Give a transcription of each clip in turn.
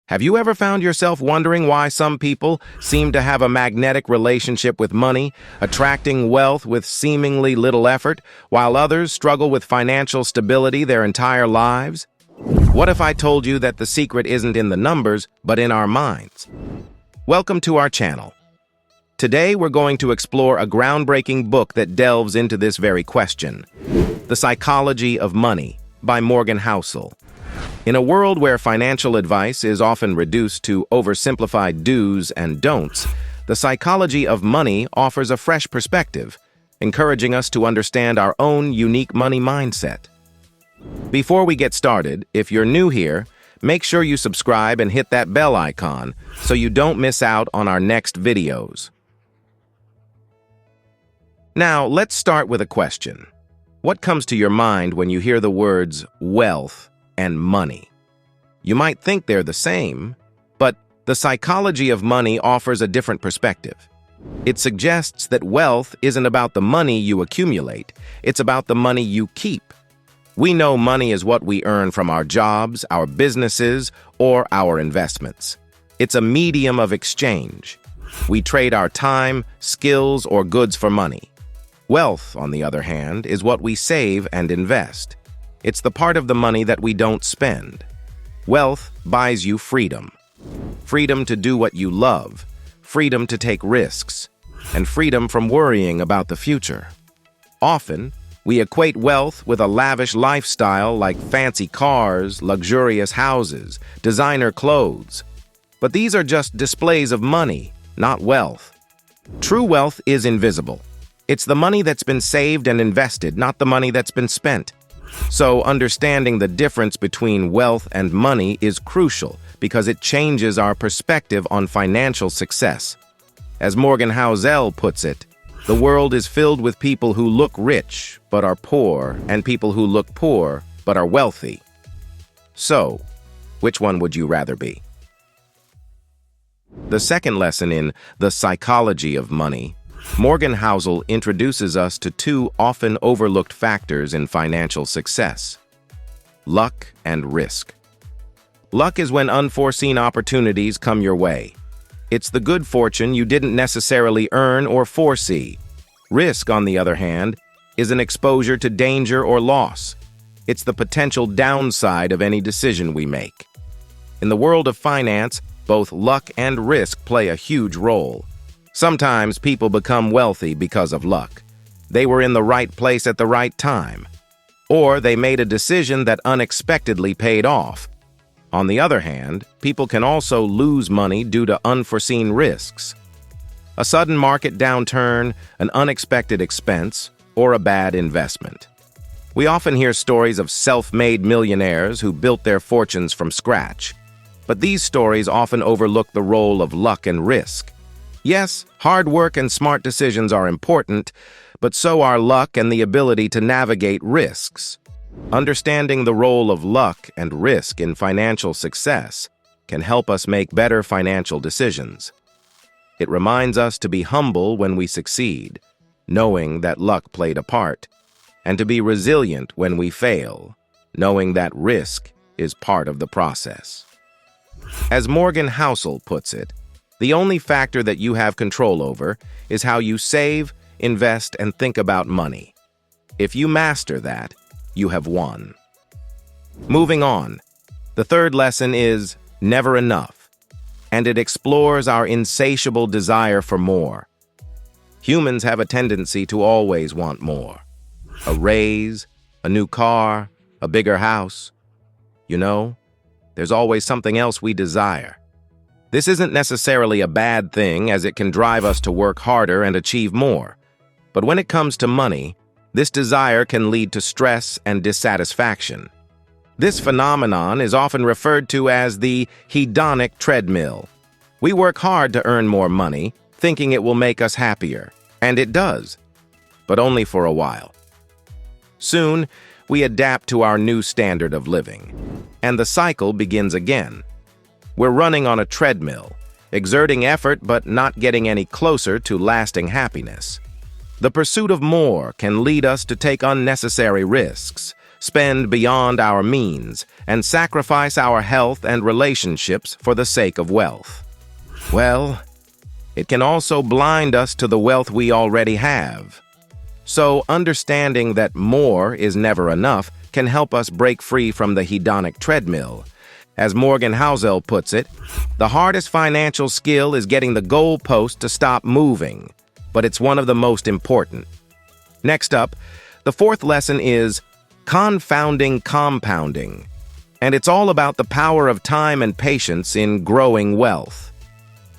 Have you ever found yourself wondering why some people seem to have a magnetic relationship with money, attracting wealth with seemingly little effort, while others struggle with financial stability their entire lives? What if I told you that the secret isn't in the numbers, but in our minds? Welcome to our channel. Today, we're going to explore a groundbreaking book that delves into this very question, The Psychology of Money by Morgan Housel. In a world where financial advice is often reduced to oversimplified do's and don'ts, the psychology of money offers a fresh perspective, encouraging us to understand our own unique money mindset. Before we get started, if you're new here, make sure you subscribe and hit that bell icon so you don't miss out on our next videos. Now, let's start with a question. What comes to your mind when you hear the words wealth and money? You might think they're the same, but the psychology of money offers a different perspective. It suggests that wealth isn't about the money you accumulate, it's about the money you keep. We know money is what we earn from our jobs, our businesses, or our investments. It's a medium of exchange. We trade our time, skills, or goods for money. Wealth, on the other hand, is what we save and invest. It's the part of the money that we don't spend. Wealth buys you freedom. Freedom to do what you love, freedom to take risks, and freedom from worrying about the future. Often, we equate wealth with a lavish lifestyle like fancy cars, luxurious houses, designer clothes. But these are just displays of money, not wealth. True wealth is invisible. It's the money that's been saved and invested, not the money that's been spent. So, understanding the difference between wealth and money is crucial because it changes our perspective on financial success. As Morgan Housel puts it, the world is filled with people who look rich but are poor and people who look poor but are wealthy. So, which one would you rather be? The second lesson in The Psychology of Money, Morgan Housel introduces us to two often overlooked factors in financial success: luck and risk. Luck is when unforeseen opportunities come your way. It's the good fortune you didn't necessarily earn or foresee. Risk, on the other hand, is an exposure to danger or loss. It's the potential downside of any decision we make. In the world of finance, both luck and risk play a huge role. Sometimes people become wealthy because of luck. They were in the right place at the right time. Or they made a decision that unexpectedly paid off. On the other hand, people can also lose money due to unforeseen risks. A sudden market downturn, an unexpected expense, or a bad investment. We often hear stories of self-made millionaires who built their fortunes from scratch. But these stories often overlook the role of luck and risk. Yes, hard work and smart decisions are important, but so are luck and the ability to navigate risks. Understanding the role of luck and risk in financial success can help us make better financial decisions. It reminds us to be humble when we succeed, knowing that luck played a part, and to be resilient when we fail, knowing that risk is part of the process. As Morgan Housel puts it, the only factor that you have control over is how you save, invest, and think about money. If you master that, you have won. Moving on, the third lesson is never enough, and it explores our insatiable desire for more. Humans have a tendency to always want more. A raise, a new car, a bigger house. You know, there's always something else we desire. This isn't necessarily a bad thing, as it can drive us to work harder and achieve more. But when it comes to money, this desire can lead to stress and dissatisfaction. This phenomenon is often referred to as the hedonic treadmill. We work hard to earn more money, thinking it will make us happier, and it does, but only for a while. Soon, we adapt to our new standard of living, and the cycle begins again. We're running on a treadmill, exerting effort but not getting any closer to lasting happiness. The pursuit of more can lead us to take unnecessary risks, spend beyond our means, and sacrifice our health and relationships for the sake of wealth. Well, it can also blind us to the wealth we already have. So, understanding that more is never enough can help us break free from the hedonic treadmill. As Morgan Housel puts it, the hardest financial skill is getting the goalpost to stop moving, but it's one of the most important. Next up, the fourth lesson is Confounding compounding, and it's all about the power of time and patience in growing wealth.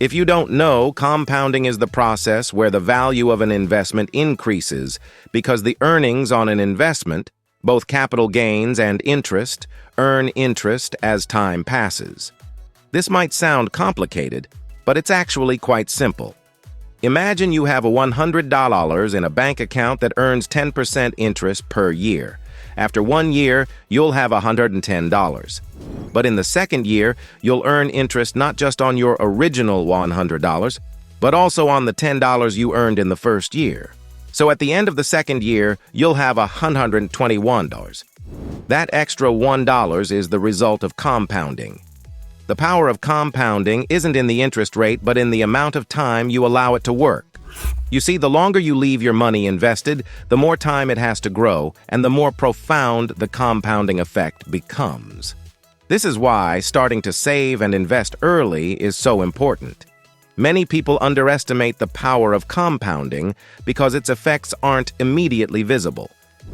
If you don't know, compounding is the process where the value of an investment increases because the earnings on an investment, both capital gains and interest, earn interest as time passes. This might sound complicated, but it's actually quite simple. Imagine you have $100 in a bank account that earns 10% interest per year. After 1 year, you'll have $110. But in the second year, you'll earn interest not just on your original $100, but also on the $10 you earned in the first year. So at the end of the second year, you'll have $121. That extra $1 is the result of compounding. The power of compounding isn't in the interest rate, but in the amount of time you allow it to work. You see, the longer you leave your money invested, the more time it has to grow, and the more profound the compounding effect becomes. This is why starting to save and invest early is so important. Many people underestimate the power of compounding because its effects aren't immediately visible.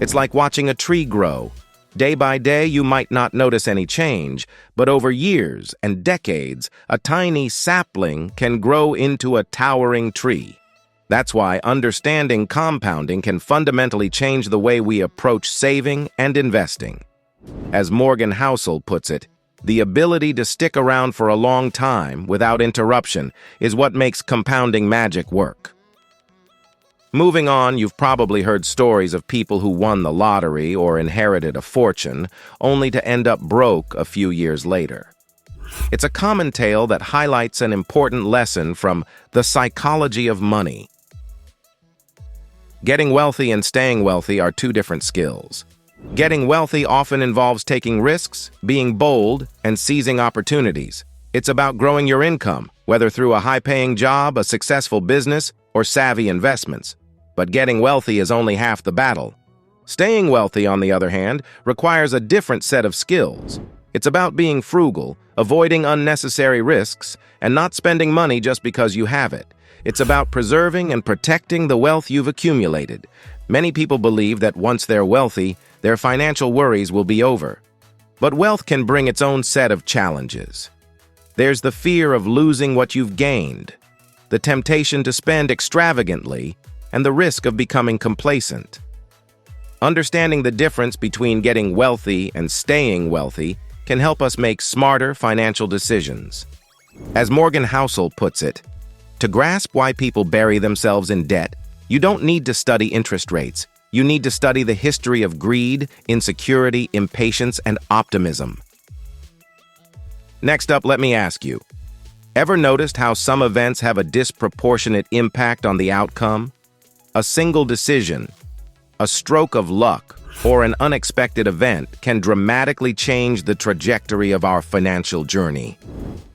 It's like watching a tree grow. Day by day, you might not notice any change, but over years and decades, a tiny sapling can grow into a towering tree. That's why understanding compounding can fundamentally change the way we approach saving and investing. As Morgan Housel puts it, the ability to stick around for a long time without interruption is what makes compounding magic work. Moving on, you've probably heard stories of people who won the lottery or inherited a fortune, only to end up broke a few years later. It's a common tale that highlights an important lesson from the psychology of money. Getting wealthy and staying wealthy are two different skills. Getting wealthy often involves taking risks, being bold, and seizing opportunities. It's about growing your income, whether through a high-paying job, a successful business, or savvy investments. But getting wealthy is only half the battle. Staying wealthy, on the other hand, requires a different set of skills. It's about being frugal, avoiding unnecessary risks, and not spending money just because you have it. It's about preserving and protecting the wealth you've accumulated. Many people believe that once they're wealthy, their financial worries will be over. But wealth can bring its own set of challenges. There's the fear of losing what you've gained, the temptation to spend extravagantly, and the risk of becoming complacent. Understanding the difference between getting wealthy and staying wealthy can help us make smarter financial decisions. As Morgan Housel puts it, to grasp why people bury themselves in debt, you don't need to study interest rates. You need to study the history of greed, insecurity, impatience, and optimism. Next up, let me ask you, ever noticed how some events have a disproportionate impact on the outcome? A single decision, a stroke of luck, or an unexpected event can dramatically change the trajectory of our financial journey.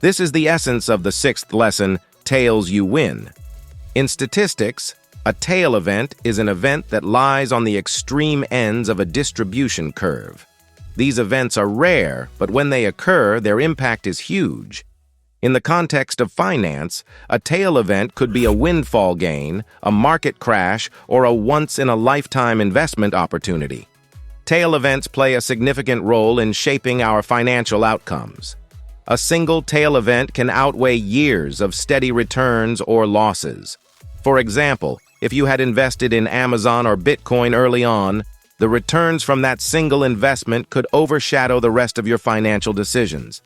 This is the essence of the sixth lesson, tails you win. In statistics, a tail event is an event that lies on the extreme ends of a distribution curve. These events are rare, but when they occur, their impact is huge. In the context of finance, a tail event could be a windfall gain, a market crash, or a once-in-a-lifetime investment opportunity. Tail events play a significant role in shaping our financial outcomes. A single tail event can outweigh years of steady returns or losses. For example, if you had invested in Amazon or Bitcoin early on, the returns from that single investment could overshadow the rest of your financial decisions.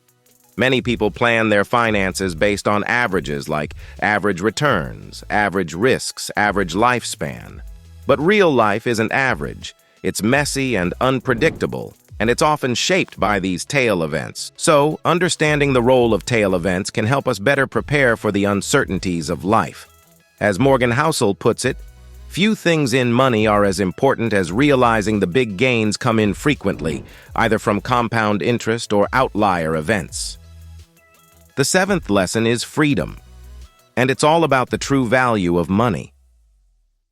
Many people plan their finances based on averages like average returns, average risks, average lifespan. But real life isn't average. It's messy and unpredictable, and it's often shaped by these tail events. So, understanding the role of tail events can help us better prepare for the uncertainties of life. As Morgan Housel puts it, Few things in money are as important as realizing the big gains come in frequently, either from compound interest or outlier events. The seventh lesson is freedom, and it's all about the true value of money.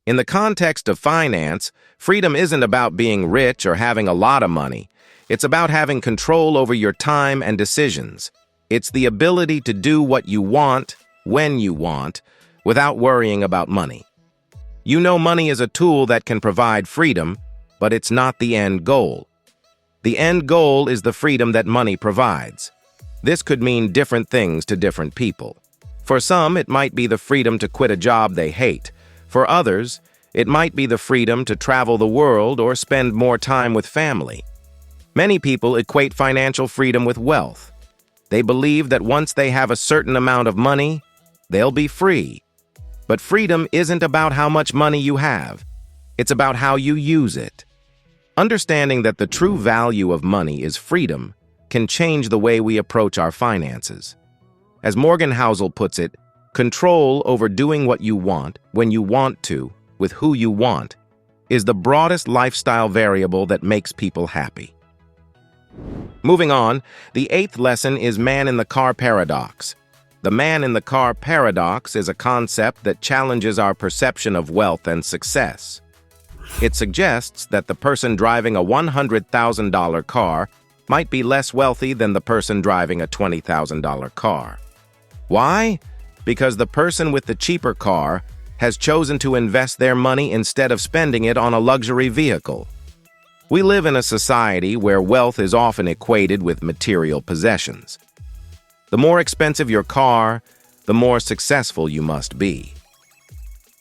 In the context of finance, freedom isn't about being rich or having a lot of money. It's about having control over your time and decisions. It's the ability to do what you want, when you want, without worrying about money. You know, money is a tool that can provide freedom, but it's not the end goal. The end goal is the freedom that money provides. This could mean different things to different people. For some, it might be the freedom to quit a job they hate. For others, it might be the freedom to travel the world or spend more time with family. Many people equate financial freedom with wealth. They believe that once they have a certain amount of money, they'll be free. But freedom isn't about how much money you have. It's about how you use it. Understanding that the true value of money is freedom can change the way we approach our finances. As Morgan Housel puts it, control over doing what you want, when you want to, with who you want, is the broadest lifestyle variable that makes people happy. Moving on, the eighth lesson is man-in-the-car paradox. The man-in-the-car paradox is a concept that challenges our perception of wealth and success. It suggests that the person driving a $100,000 car might be less wealthy than the person driving a $20,000 car. Why? Because the person with the cheaper car has chosen to invest their money instead of spending it on a luxury vehicle. We live in a society where wealth is often equated with material possessions. The more expensive your car, the more successful you must be.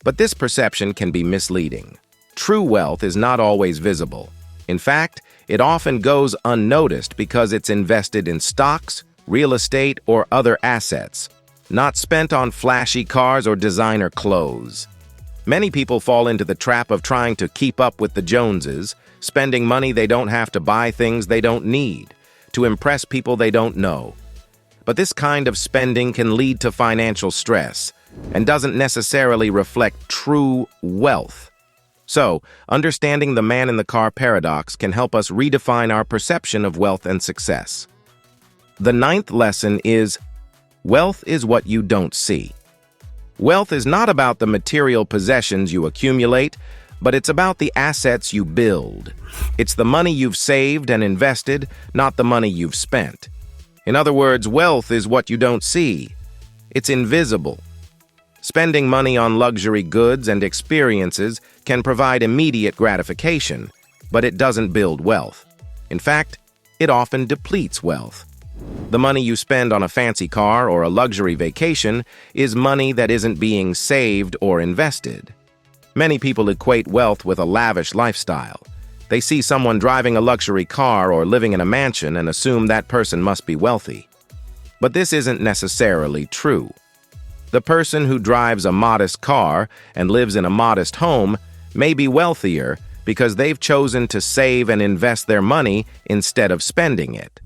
But this perception can be misleading. True wealth is not always visible. In fact, it often goes unnoticed because it's invested in stocks, real estate, or other assets, not spent on flashy cars or designer clothes. Many people fall into the trap of trying to keep up with the Joneses, spending money they don't have to buy things they don't need, to impress people they don't know. But this kind of spending can lead to financial stress and doesn't necessarily reflect true wealth. So, understanding the man-in-the-car paradox can help us redefine our perception of wealth and success. The ninth lesson is, wealth is what you don't see. Wealth is not about the material possessions you accumulate, but it's about the assets you build. It's the money you've saved and invested, not the money you've spent. In other words, wealth is what you don't see. It's invisible. Spending money on luxury goods and experiences can provide immediate gratification, but it doesn't build wealth. In fact, it often depletes wealth. The money you spend on a fancy car or a luxury vacation is money that isn't being saved or invested. Many people equate wealth with a lavish lifestyle. They see someone driving a luxury car or living in a mansion and assume that person must be wealthy. But this isn't necessarily true. The person who drives a modest car and lives in a modest home may be wealthier because they've chosen to save and invest their money instead of spending it.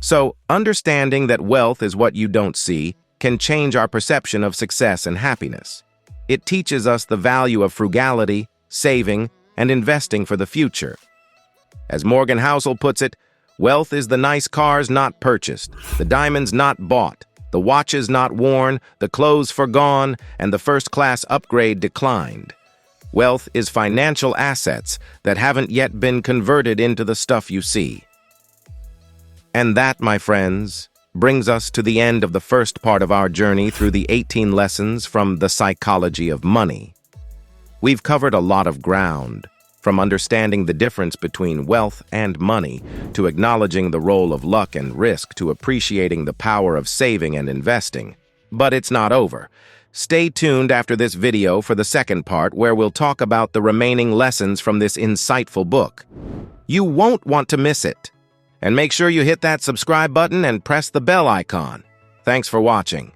So, understanding that wealth is what you don't see can change our perception of success and happiness. It teaches us the value of frugality, saving, and investing for the future. As Morgan Housel puts it, wealth is the nice cars not purchased, the diamonds not bought, the watches not worn, the clothes forgone, and the first-class upgrade declined. Wealth is financial assets that haven't yet been converted into the stuff you see. And that, my friends, brings us to the end of the first part of our journey through the 18 lessons from the psychology of money. We've covered a lot of ground, from understanding the difference between wealth and money, to acknowledging the role of luck and risk, to appreciating the power of saving and investing. But it's not over. Stay tuned after this video for the second part, where we'll talk about the remaining lessons from this insightful book. You won't want to miss it. And make sure you hit that subscribe button and press the bell icon. Thanks for watching.